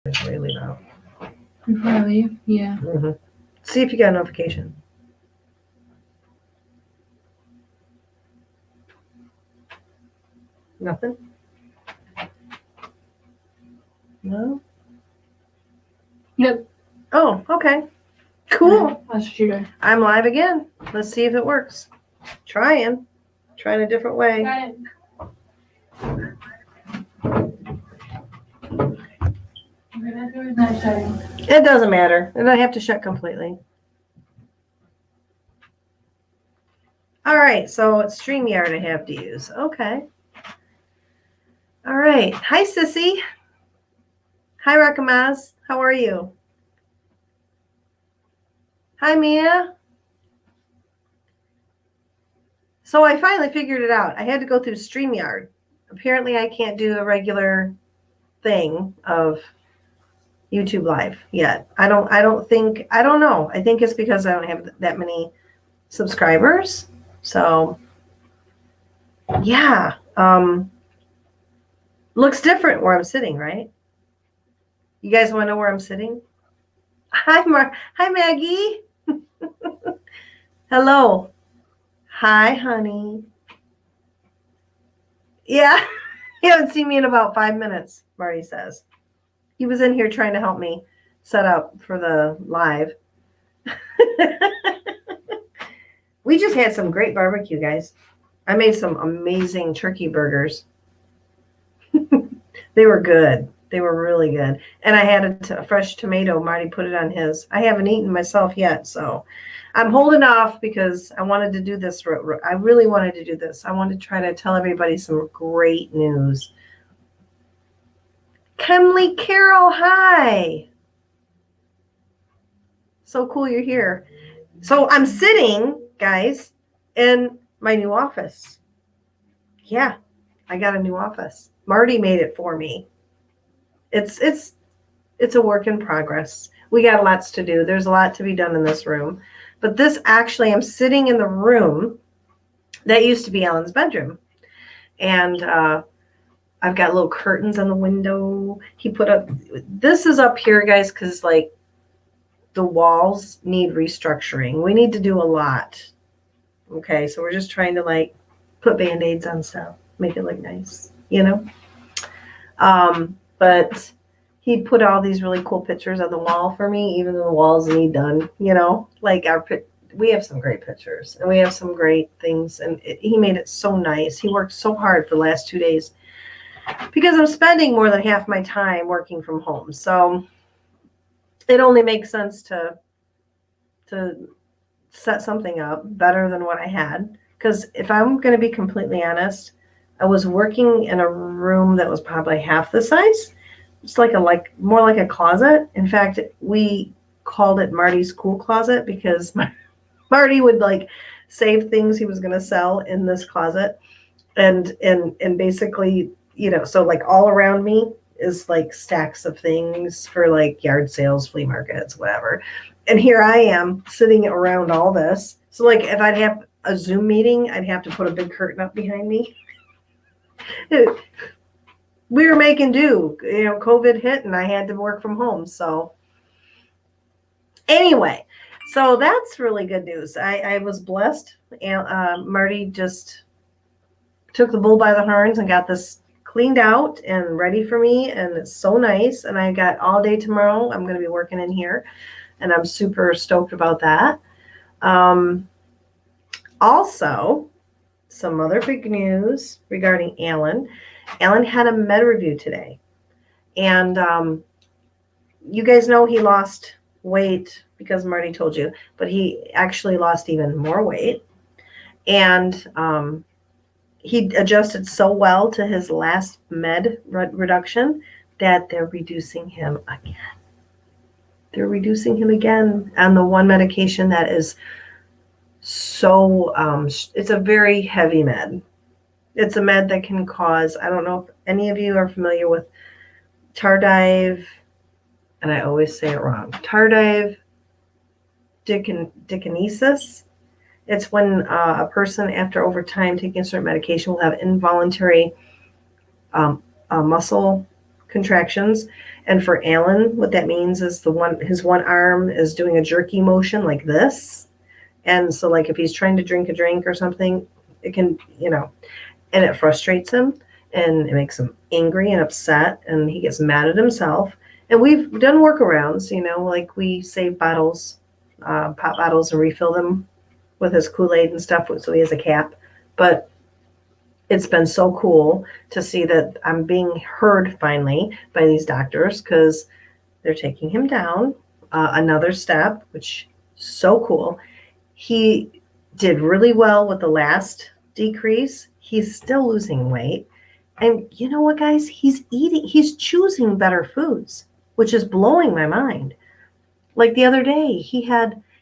Before you leave out. Before I leave? Yeah. Mm-hmm. See if you got a notification. Nothing? No? Yep. Oh, okay. Cool. That's what you're doing. I'm live again. Let's see if it works. Trying a different way. Got it. Okay, that door is not shutting. It doesn't matter. It doesn't have to shut completely. All right, so it's StreamYard I have to use. Okay. All right. Hi, Sissy. Hi, Rakamaz. How are you? Hi, Mia. So I finally figured it out. I had to go through StreamYard. Apparently, I can't do the regular thing of YouTube Live yet. I don't know. I think it's because I don't have that many subscribers. So yeah. Looks different where I'm sitting, right? You guys want to know where I'm sitting? Hi, Hi, Maggie. Hello. Hi, honey. Yeah. You haven't seen me in about 5 minutes, Marty says. He was in here trying to help me set up for the live. We just had some great barbecue, guys. I made some amazing turkey burgers. They were good. They were really good. And I had a fresh tomato. Marty put it on his. I haven't eaten myself yet, so I'm holding off because I wanted to do this. I really wanted to do this. I wanted to try to tell everybody some great news. Kemley Carroll, hi. So cool you're here. So I'm sitting, guys, in my new office. Yeah, I got a new office. Marty made it for me. It's a work in progress. We got lots to do. There's a lot to be done in this room. But this actually, I'm sitting in the room that used to be Ellen's bedroom. And I've got little curtains on the window. He put up, this is up here, guys, because like the walls need restructuring. We need to do a lot. Okay, so we're just trying to like put Band-Aids on stuff, make it look nice, you know? But he put all these really cool pictures on the wall for me, even though the walls need done, you know? Like we have some great pictures and we have some great things, and he made it so nice. He worked so hard for the last 2 days because I'm spending more than half my time working from home. So it only makes sense to set something up better than what I had. Because if I'm going to be completely honest, I was working in a room that was probably half the size. It's more like a closet. In fact, we called it Marty's cool closet because Marty would like save things he was going to sell in this closet, and basically, you know, so like all around me is like stacks of things for like yard sales, flea markets, whatever. And here I am sitting around all this. So like if I'd have a Zoom meeting, I'd have to put a big curtain up behind me. We were making do, you know, COVID hit and I had to work from home. So anyway, so that's really good news. I was blessed. And Marty just took the bull by the horns and got this cleaned out and ready for me. And it's so nice. And I got all day tomorrow. I'm going to be working in here. And I'm super stoked about that. Also, some other big news regarding Alan. Alan had a med review today. And you guys know he lost weight because Marty told you, but he actually lost even more weight. And he adjusted so well to his last med reduction that they're reducing him again. They're reducing him again on the one medication that is so, it's a very heavy med. It's a med that can cause, I don't know if any of you are familiar with tardive, and I always say it wrong, tardive dyskinesis. It's when a person, after over time taking a certain medication, will have involuntary muscle contractions. And for Alan, what that means is his one arm is doing a jerky motion like this. And so like if he's trying to drink a drink or something, it can, and it frustrates him and it makes him angry and upset and he gets mad at himself. And we've done workarounds, like we save bottles, pop bottles, and refill them with his Kool-Aid and stuff, so he has a cap. But it's been so cool to see that I'm being heard finally by these doctors because they're taking him down another step, which is so cool. He did really well with the last decrease. He's still losing weight. And you know what, guys? He's choosing better foods, which is blowing my mind. Like the other day, he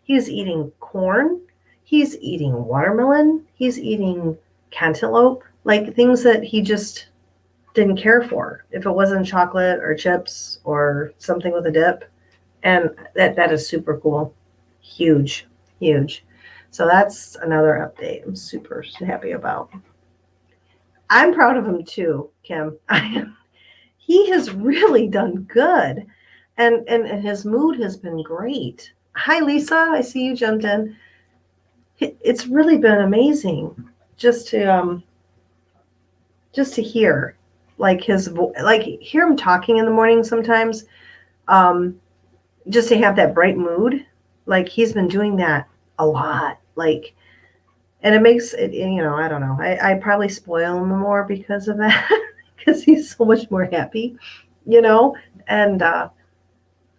was eating corn, he's eating watermelon, he's eating cantaloupe, like things that he just didn't care for if it wasn't chocolate or chips or something with a dip. And that is super cool. Huge, huge. So that's another update I'm super happy about. I'm proud of him too, Kim. He has really done good. And his mood has been great. Hi, Lisa. I see you jumped in. It's really been amazing just to hear like hear him talking in the morning sometimes. Just to have that bright mood. Like he's been doing that a lot. Like, and it makes it, I don't know. I probably spoil him more because of that, because he's so much more happy, and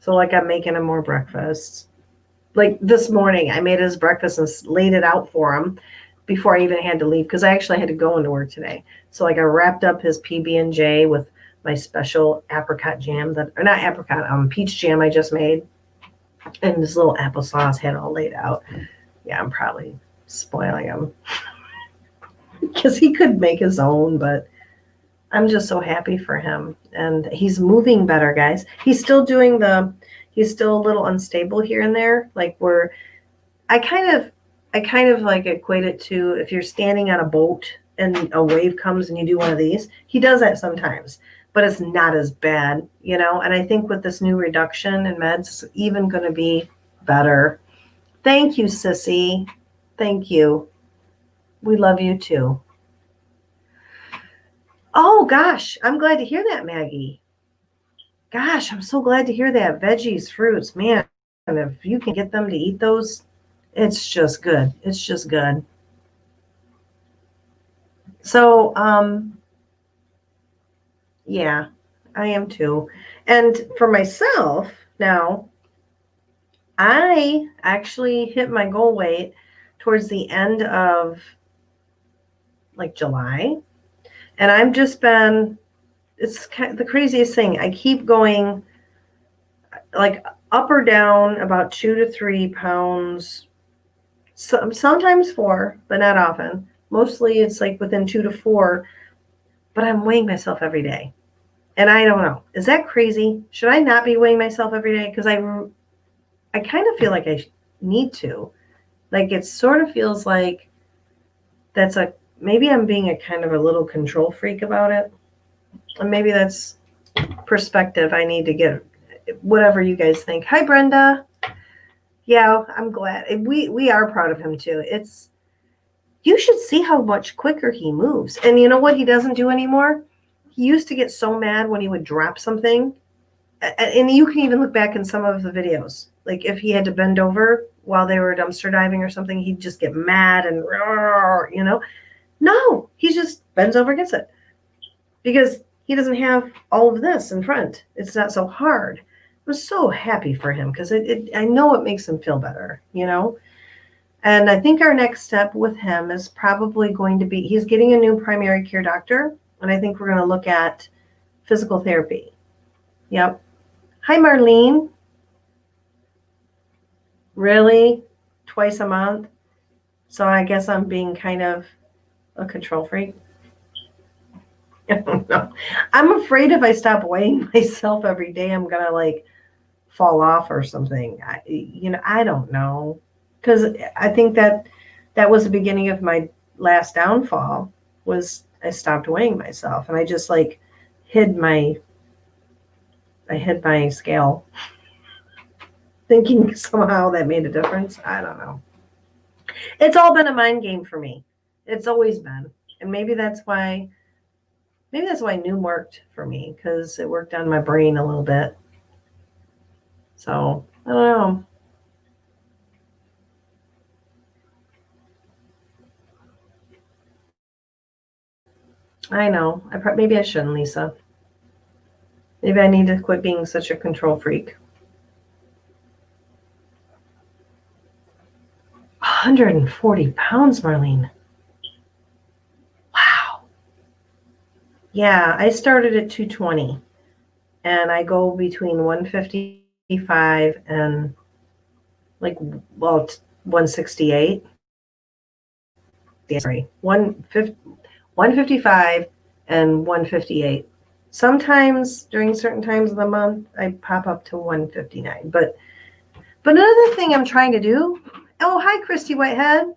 so like I'm making him more breakfast. Like this morning, I made his breakfast and laid it out for him before I even had to leave because I actually had to go into work today. So like I wrapped up his PB&J with my special apricot jam peach jam I just made. And this little applesauce had it all laid out. Yeah, I'm probably spoiling him because he could make his own, but I'm just so happy for him. And he's moving better, guys. He's still a little unstable here and there. Like I kind of like equate it to if you're standing on a boat and a wave comes and you do one of these. He does that sometimes, but it's not as bad, And I think with this new reduction in meds, it's even going to be better. Thank you, Sissy. Thank you. We love you too. Oh, gosh. I'm glad to hear that, Maggie. Gosh, I'm so glad to hear that. Veggies, fruits, man. And if you can get them to eat those, it's just good. It's just good. So, yeah, I am too. And for myself, now, I actually hit my goal weight towards the end of like July. And I've just been, it's kind of the craziest thing. I keep going like up or down about 2 to 3 pounds, sometimes 4, but not often. Mostly it's like within 2 to 4, but I'm weighing myself every day. And I don't know. Is that crazy? Should I not be weighing myself every day? Because I kind of feel like I need to. Like it sort of feels like maybe I'm being a kind of a little control freak about it. And maybe that's perspective I need to get, whatever you guys think. Hi, Brenda. Yeah, I'm glad. We are proud of him too. You should see how much quicker he moves. And you know what he doesn't do anymore? He used to get so mad when he would drop something. And you can even look back in some of the videos. Like if he had to bend over while they were dumpster diving or something, he'd just get mad and, No, he just bends over and gets it. Because he doesn't have all of this in front. It's not so hard. I'm so happy for him because I know it makes him feel better, And I think our next step with him is probably going to be, he's getting a new primary care doctor. And I think we're going to look at physical therapy. Yep. Hi, Marlene. Really? Twice a month? So I guess I'm being kind of a control freak. I don't know. I'm afraid if I stop weighing myself every day, I'm going to fall off or something. I don't know. Because I think that was the beginning of my last downfall was I stopped weighing myself and I just hid my I hid my scale, thinking somehow that made a difference. I don't know. It's all been a mind game for me. It's always been. And maybe that's why Noom worked for me, because it worked on my brain a little bit. So I don't know. I know. Maybe I shouldn't, Lisa. Maybe I need to quit being such a control freak. 140 pounds, Marlene. Wow. Yeah, I started at 220, and I go between 155 and 168. Sorry, 155 and 158. Sometimes during certain times of the month, I pop up to 159. But another thing I'm trying to do. Oh, hi, Christy Whitehead.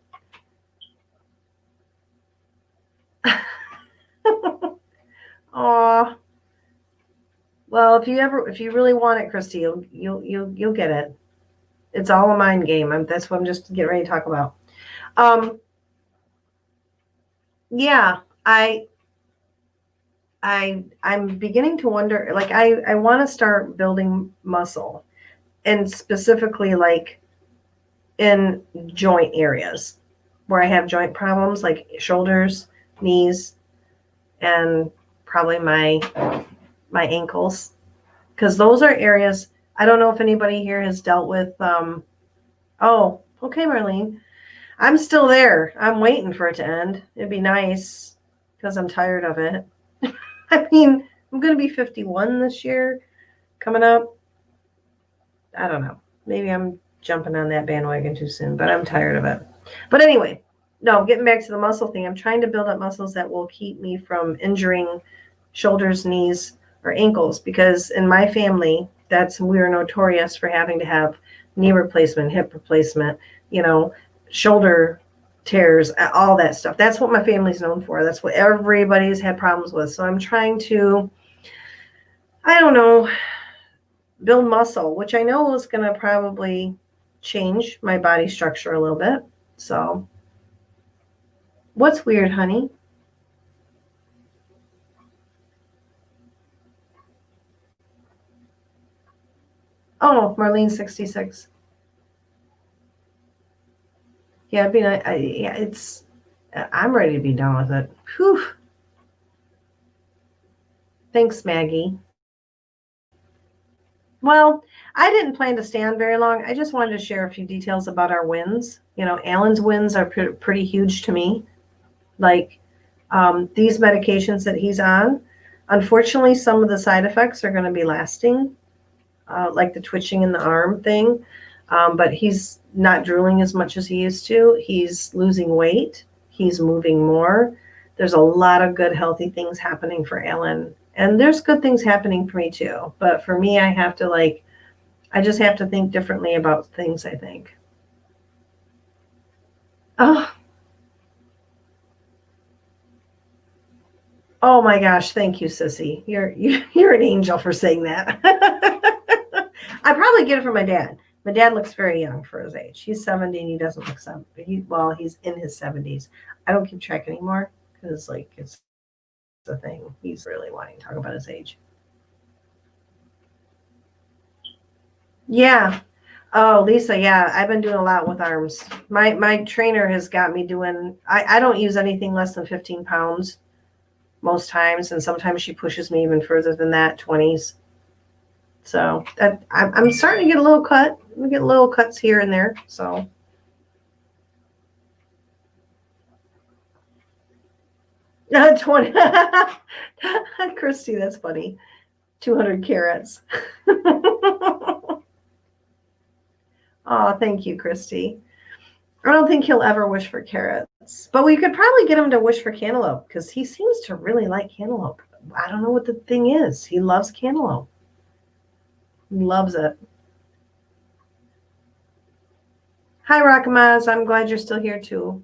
Aw. Well, if you really want it, Christy, you'll get it. It's all a mind game. That's what I'm just getting ready to talk about. Yeah, I'm beginning to wonder, like I want to start building muscle, and specifically like in joint areas where I have joint problems, like shoulders, knees, and probably my ankles, because those are areas. I don't know if anybody here has dealt with. Oh, okay, Marlene. I'm still there. I'm waiting for it to end. It'd be nice, because I'm tired of it. I mean, I'm going to be 51 this year coming up. I don't know. Maybe I'm jumping on that bandwagon too soon, but I'm tired of it. But anyway, no, getting back to the muscle thing, I'm trying to build up muscles that will keep me from injuring shoulders, knees, or ankles, because in my family, we're notorious for having to have knee replacement, hip replacement, shoulder tears, all that stuff. That's what my family's known for. That's what everybody's had problems with. So I'm trying to, I don't know, build muscle, which I know is going to probably change my body structure a little bit. So what's weird, honey? Oh, Marlene 66. Yeah, I'm ready to be done with it. Whew. Thanks, Maggie. Well, I didn't plan to stand very long. I just wanted to share a few details about our wins. Alan's wins are pretty huge to me. Like these medications that he's on, unfortunately, some of the side effects are going to be lasting, like the twitching in the arm thing. But he's not drooling as much as he used to. He's losing weight. He's moving more. There's a lot of good, healthy things happening for Alan. And there's good things happening for me too. But for me, I just have to think differently about things, I think. Oh my gosh, thank you, Sissy. You're an angel for saying that. I probably get it from my dad. My dad looks very young for his age. He's 70 and he doesn't look 70. He's in his 70s. I don't keep track anymore because it's the thing. He's really wanting to talk about his age. Yeah. Oh, Lisa, yeah, I've been doing a lot with arms. My trainer has got me doing, I don't use anything less than 15 pounds most times, and sometimes she pushes me even further than that, 20s. So I'm starting to get a little cut. We get little cuts here and there. So 20. Christy, that's funny. 200 carats. Oh, thank you, Christy. I don't think he'll ever wish for carrots, but we could probably get him to wish for cantaloupe, because he seems to really like cantaloupe. I don't know what the thing is. He loves cantaloupe. He loves it. Hi, Rakamaz. I'm glad you're still here too.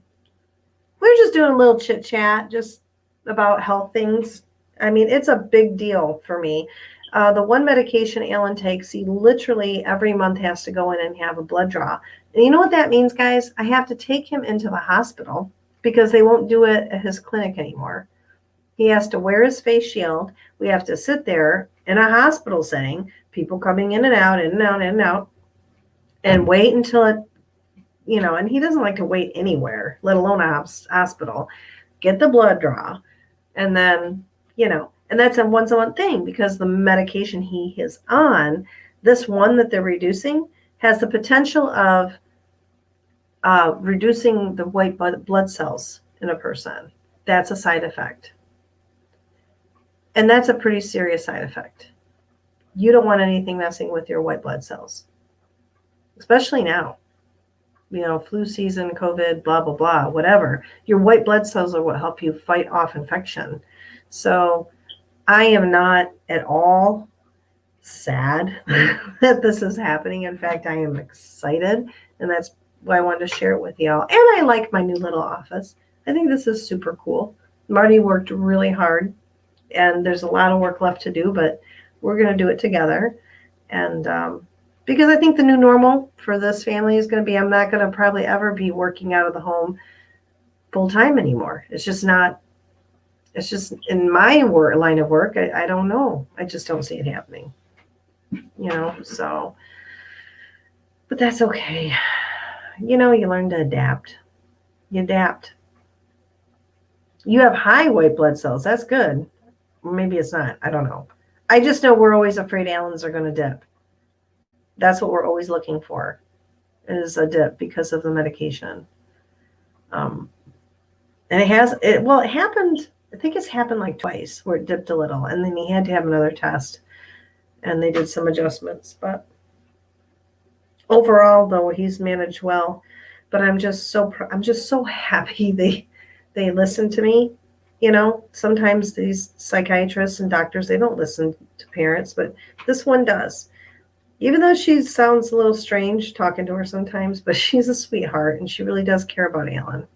We're just doing a little chit chat, just about health things. I mean, it's a big deal for me. The one medication Alan takes, he literally every month has to go in and have a blood draw. And you know what that means, guys? I have to take him into the hospital because they won't do it at his clinic anymore. He has to wear his face shield. We have to sit there in a hospital setting, people coming in and out, in and out, in and out, and wait until it, and he doesn't like to wait anywhere, let alone a hospital. Get the blood draw, and then, and that's a once a month thing because the medication he is on, this one that they're reducing, has the potential of reducing the white blood cells in a person. That's a side effect. And that's a pretty serious side effect. You don't want anything messing with your white blood cells, especially now. Flu season, COVID, blah, blah, blah, whatever. Your white blood cells are what help you fight off infection. So I am not at all sad that this is happening. In fact, I am excited, and that's why I wanted to share it with y'all. And I like my new little office. I think this is super cool. Marty worked really hard, and there's a lot of work left to do, but we're going to do it together. And because I think the new normal for this family is going to be, I'm not going to probably ever be working out of the home full time anymore. It's just in my line of work. I don't know. I just don't see it happening, so, but that's okay. You learn to adapt. You adapt. You have high white blood cells. That's good. Maybe it's not. I don't know. I just know we're always afraid Allen's are going to dip. That's what we're always looking for, is a dip because of the medication. And it happened, I think it's happened like twice where it dipped a little, and then he had to have another test, and they did some adjustments. But overall, though, he's managed well. But I'm just so happy they listen to me. Sometimes these psychiatrists and doctors, they don't listen to parents, but this one does. Even though she sounds a little strange talking to her sometimes, but she's a sweetheart and she really does care about Alan.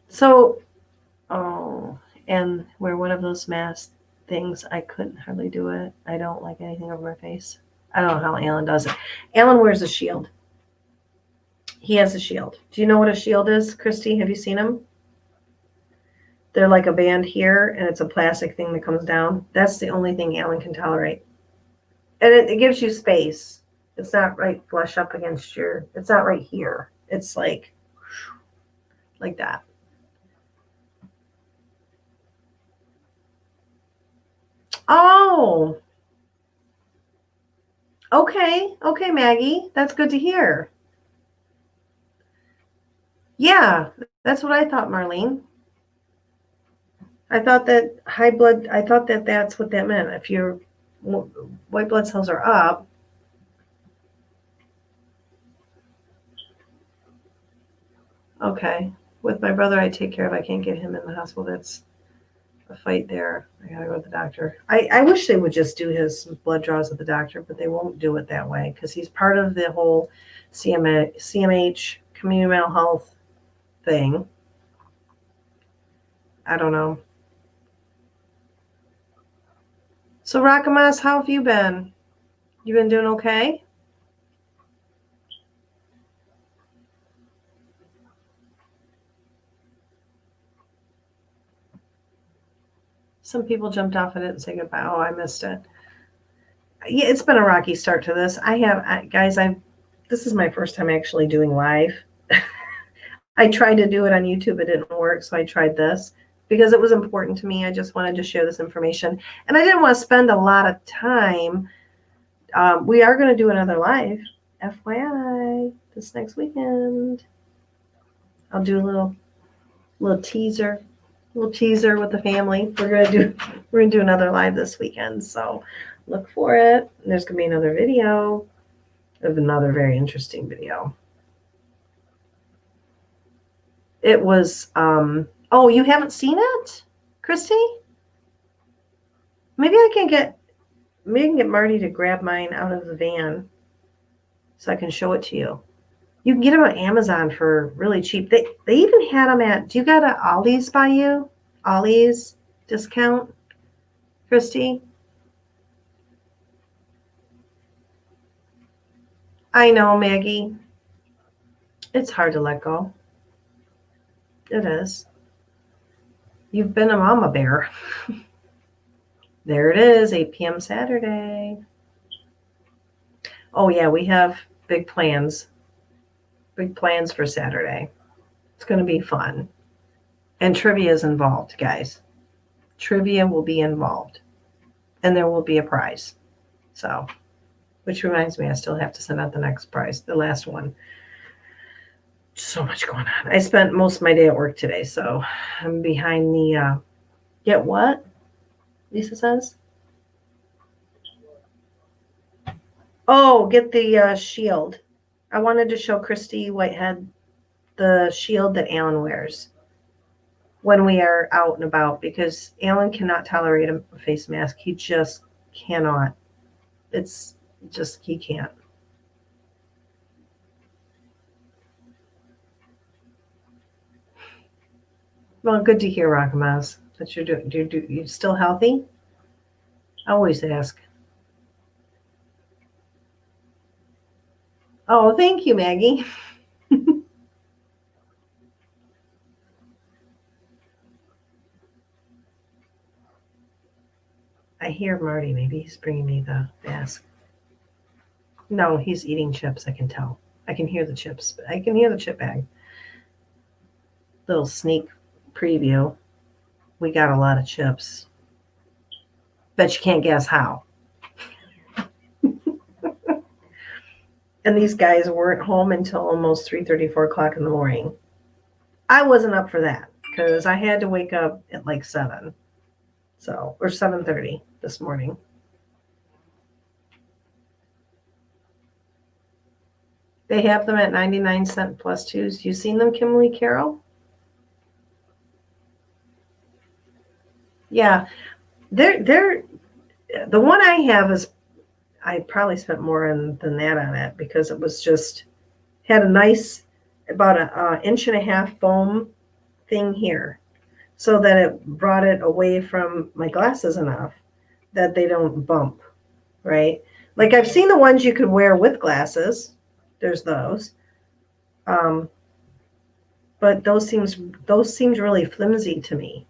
So, and wear one of those mask things. I couldn't hardly do it. I don't like anything over my face. I don't know how Alan does it. Alan wears a shield. He has a shield. Do you know what a shield is, Christy? Have you seen them? They're like a band here, and it's a plastic thing that comes down. That's the only thing Alan can tolerate. And it gives you space. It's not right flush up against it's not right here. It's like that. Oh. Okay, Maggie. That's good to hear. Yeah, that's what I thought, Marlene. I thought that that's what that meant. If your white blood cells are up, okay. With my brother, I take care of. I can't get him in the hospital. That's a fight there. I gotta go to the doctor. I wish they would just do his blood draws at the doctor, but they won't do it that way because he's part of the whole CMH, community mental health thing. I don't know. So, Rakamas, how have you been? You been doing okay? Some people jumped off of it and said goodbye. Oh, I missed it. Yeah, it's been a rocky start to this. This is my first time actually doing live. I tried to do it on YouTube. It didn't work, so I tried this because it was important to me. I just wanted to share this information. And I didn't want to spend a lot of time. We are going to do another live, FYI, this next weekend. I'll do a little teaser with the family. We're gonna do another live this weekend, so look for it. And there's gonna be another video of another very interesting video. It was oh, you haven't seen it, Christy? Maybe I can get Marty to grab mine out of the van so I can show it to you. You can get them on Amazon for really cheap. They even had them at, do you got an Ollie's by you? Ollie's discount? Christy? I know, Maggie. It's hard to let go. It is. You've been a mama bear. There it is, 8 p.m. Saturday. Oh, yeah, we have big plans. Big plans for Saturday. It's going to be fun. And trivia is involved, guys. Trivia will be involved. And there will be a prize. So, which reminds me, I still have to send out the next prize, the last one. So much going on. I spent most of my day at work today, so I'm behind the, get what? Lisa says? Oh, get the shield. I wanted to show Christy Whitehead the shield that Alan wears when we are out and about, because Alan cannot tolerate a face mask. He just cannot. It's just, he can't. Well, good to hear, Rockamass, that you're doing. You still healthy? I always ask. Oh, thank you, Maggie. I hear Marty. Maybe he's bringing me the mask. No, he's eating chips. I can tell. I can hear the chips. I can hear the chip bag. Little sneak preview. We got a lot of chips. Bet you can't guess how. And these guys weren't home until almost 3:30, 4 o'clock in the morning. I wasn't up for that because I had to wake up at like 7. So, or 7:30 this morning. They have them at 99¢ plus 2s. You seen them, Kimberly Carroll? Yeah. They're the one I have is, I probably spent more than that on it because it was just, had a nice, about an inch and a half foam thing here, so that it brought it away from my glasses enough that they don't bump, right? Like I've seen the ones you could wear with glasses. There's those. But those seems really flimsy to me.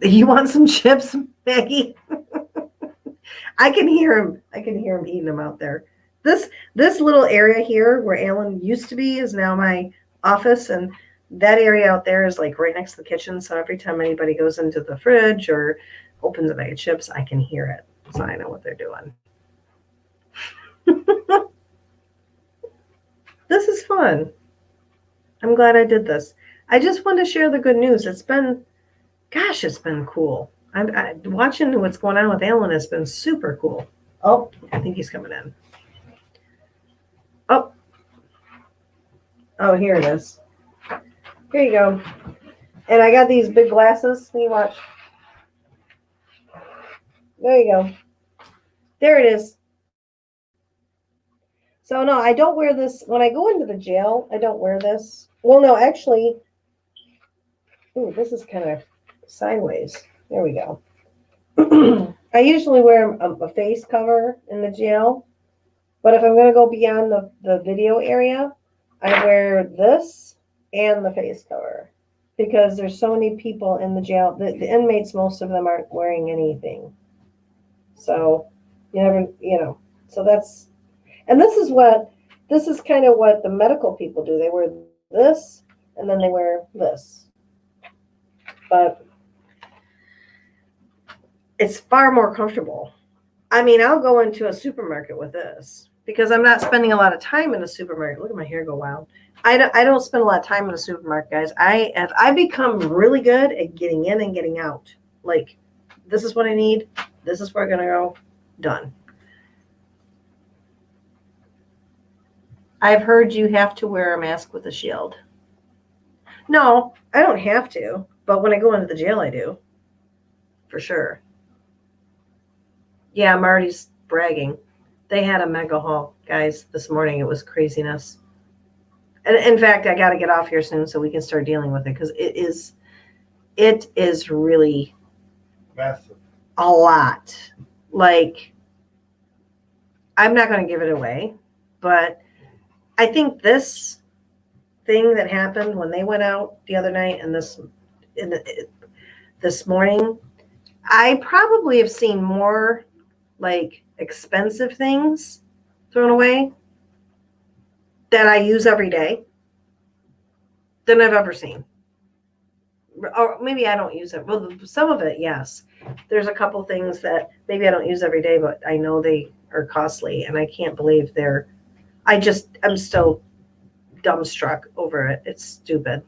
You want some chips, Maggie? I can hear him. I can hear him eating them out there. This little area here where Alan used to be is now my office, and that area out there is like right next to the kitchen. So every time anybody goes into the fridge or opens a bag of chips, I can hear it. So I know what they're doing. This is fun. I'm glad I did this. I just wanted to share the good news. It's been cool. I'm watching what's going on with Alan has been super cool. Oh, I think he's coming in. Oh, here it is. Here you go. And I got these big glasses. Let me watch. There you go. There it is. So no, I don't wear this when I go into the jail. I don't wear this. Well, no, actually. Ooh, this is kind of sideways. There we go. I usually wear a face cover in the jail, but if I'm going to go beyond the video area, I wear this and the face cover because there's so many people in the jail. The inmates, most of them aren't wearing anything. So you never, so that's, and this is kind of what the medical people do. They wear this and then they wear this. But it's far more comfortable. I mean, I'll go into a supermarket with this because I'm not spending a lot of time in a supermarket. Look at my hair go wild. I don't spend a lot of time in a supermarket, guys. I've become really good at getting in and getting out. Like, this is what I need. This is where I'm going to go. Done. I've heard you have to wear a mask with a shield. No, I don't have to. But when I go into the jail, I do. For sure. Yeah, Marty's bragging. They had a mega haul, guys, this morning. It was craziness. And in fact, I got to get off here soon so we can start dealing with it because it is really massive. a lot. Like, I'm not going to give it away, but I think this thing that happened when they went out the other night and this morning, I probably have seen more like expensive things thrown away that I use every day than I've ever seen. Or maybe I don't use it. Well, some of it, yes. There's a couple things that maybe I don't use every day, but I know they are costly, and I can't believe I'm still dumbstruck over it. It's stupid.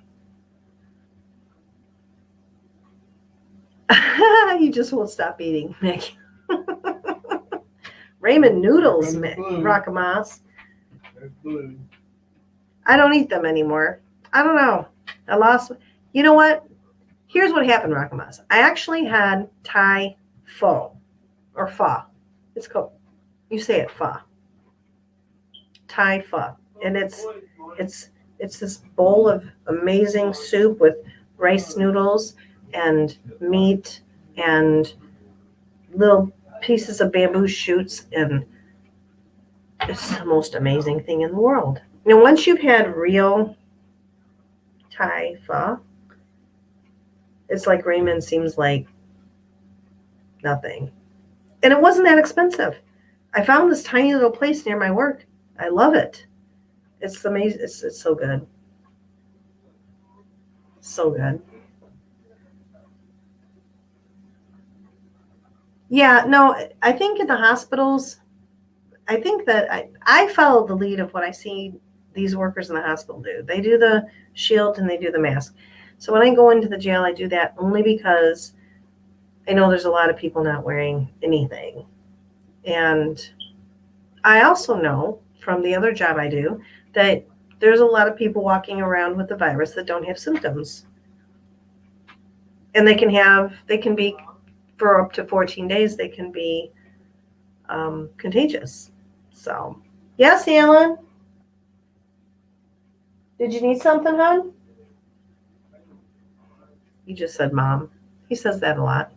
You just won't stop eating, Mick. Ramen noodles, Mick. Rockamas. I don't eat them anymore. I don't know. I lost. You know what? Here's what happened, Rockamas. I actually had Thai pho or pho. It's called. You say it pho. Thai pho, and it's this bowl of amazing soup with rice noodles and meat and little pieces of bamboo shoots, and it's the most amazing thing in the world. Now, once you've had real Thai pho, it's like ramen seems like nothing. And it wasn't that expensive. I found this tiny little place near my work. I love it. It's amazing. It's so good. So good. Yeah, no, I think in the hospitals, I think that I follow the lead of what I see these workers in the hospital do. They do the shield and they do the mask. So when I go into the jail, I do that only because I know there's a lot of people not wearing anything. And I also know from the other job I do that there's a lot of people walking around with the virus that don't have symptoms. And they can be, for up to 14 days, they can be contagious. So, yes, Alan? Did you need something, hon? You just said mom. He says that a lot.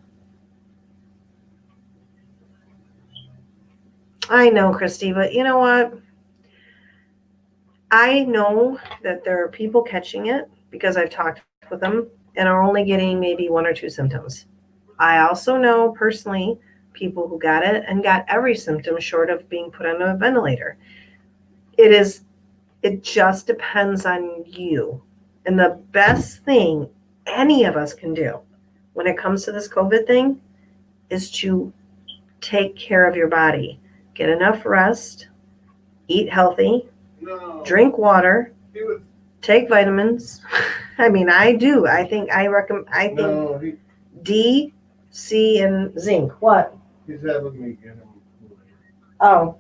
I know, Christy, but you know what? I know that there are people catching it because I've talked with them and are only getting maybe 1 or 2 symptoms. I also know personally people who got it and got every symptom short of being put on a ventilator. It just depends on you. And the best thing any of us can do when it comes to this COVID thing is to take care of your body. Get enough rest, eat healthy, drink water, take vitamins. I mean, I do. I think D, C, and zinc. What? He's having me get him. Oh,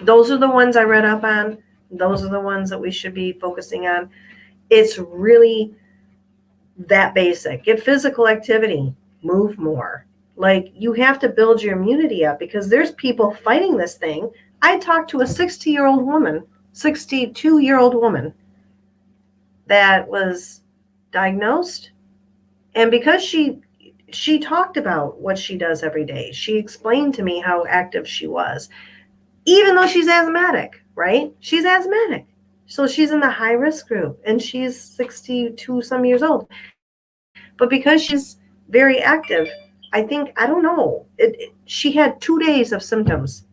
those are the ones I read up on. Those are the ones that we should be focusing on. It's really that basic. Get physical activity. Move more. Like, you have to build your immunity up because there's people fighting this thing. I talked to a 62-year-old woman that was diagnosed. And because she talked about what she does every day, she explained to me how active she was, even though she's asthmatic, right? She's asthmatic. So she's in the high risk group and she's 62 some years old. But because she's very active, I don't know. She had 2 days of symptoms.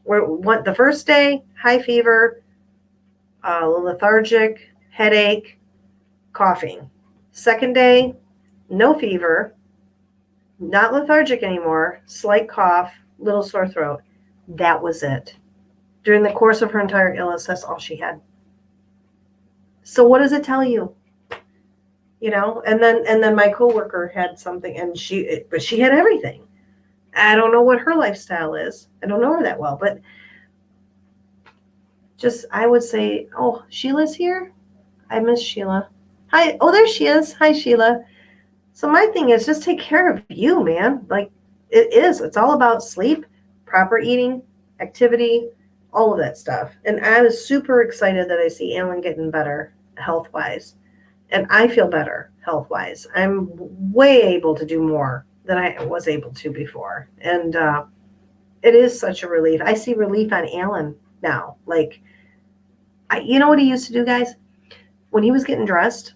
The first day, high fever, lethargic, headache, coughing. Second day, no fever, not lethargic anymore, slight cough, little sore throat. That was it. During the course of her entire illness, that's all she had. So what does it tell you? You know, and then my coworker had something, and she had everything. I don't know what her lifestyle is. I don't know her that well, but just I would say, oh, Sheila's here. I miss Sheila. Hi. Oh, there she is. Hi, Sheila. So my thing is just take care of you, man. Like it is. It's all about sleep, proper eating, activity, all of that stuff. And I was super excited that I see Alan getting better health-wise. And I feel better health-wise. I'm way able to do more than I was able to before. And it is such a relief. I see relief on Alan now. Like, you know what he used to do, guys? When he was getting dressed,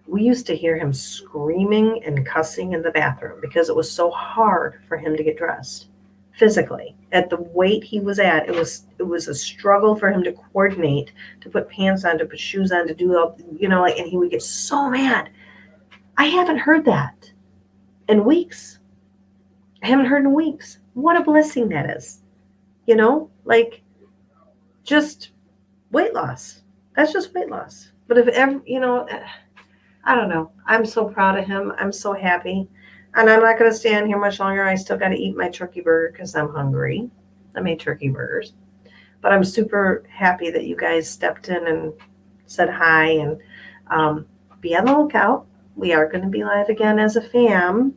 we used to hear him screaming and cussing in the bathroom because it was so hard for him to get dressed physically. At the weight he was at, it was a struggle for him to coordinate, to put pants on, to put shoes on, to do all, like, and he would get so mad. I haven't heard that in weeks. I haven't heard in weeks. What a blessing that is. Like, just weight loss. That's just weight loss. But if ever, I don't know. I'm so proud of him. I'm so happy. And I'm not going to stand here much longer. I still got to eat my turkey burger because I'm hungry. I made turkey burgers. But I'm super happy that you guys stepped in and said hi. And be on the lookout. We are going to be live again as a fam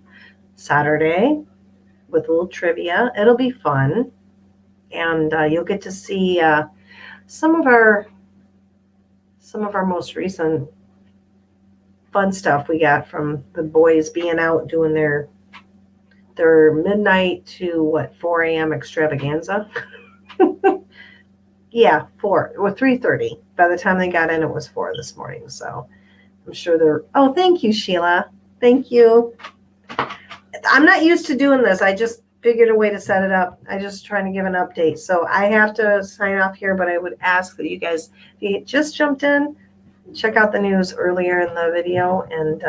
Saturday with a little trivia. It'll be fun. And you'll get to see some of our most recent fun stuff we got from the boys being out doing their midnight to 4 a.m. extravaganza. Yeah, 3:30. By the time they got in, it was 4 this morning. So I'm sure oh, thank you, Sheila. Thank you. I'm not used to doing this. I just figured a way to set it up. I just trying to give an update. So I have to sign off here, but I would ask that you guys, if you just jumped in, check out the news earlier in the video. And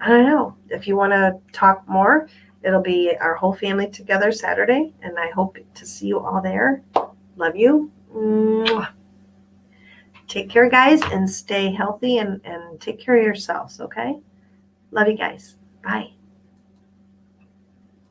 I don't know, if you want to talk more, it'll be our whole family together Saturday. And I hope to see you all there. Love you. Mwah. Take care, guys, and stay healthy and take care of yourselves, okay? Love you guys. Bye.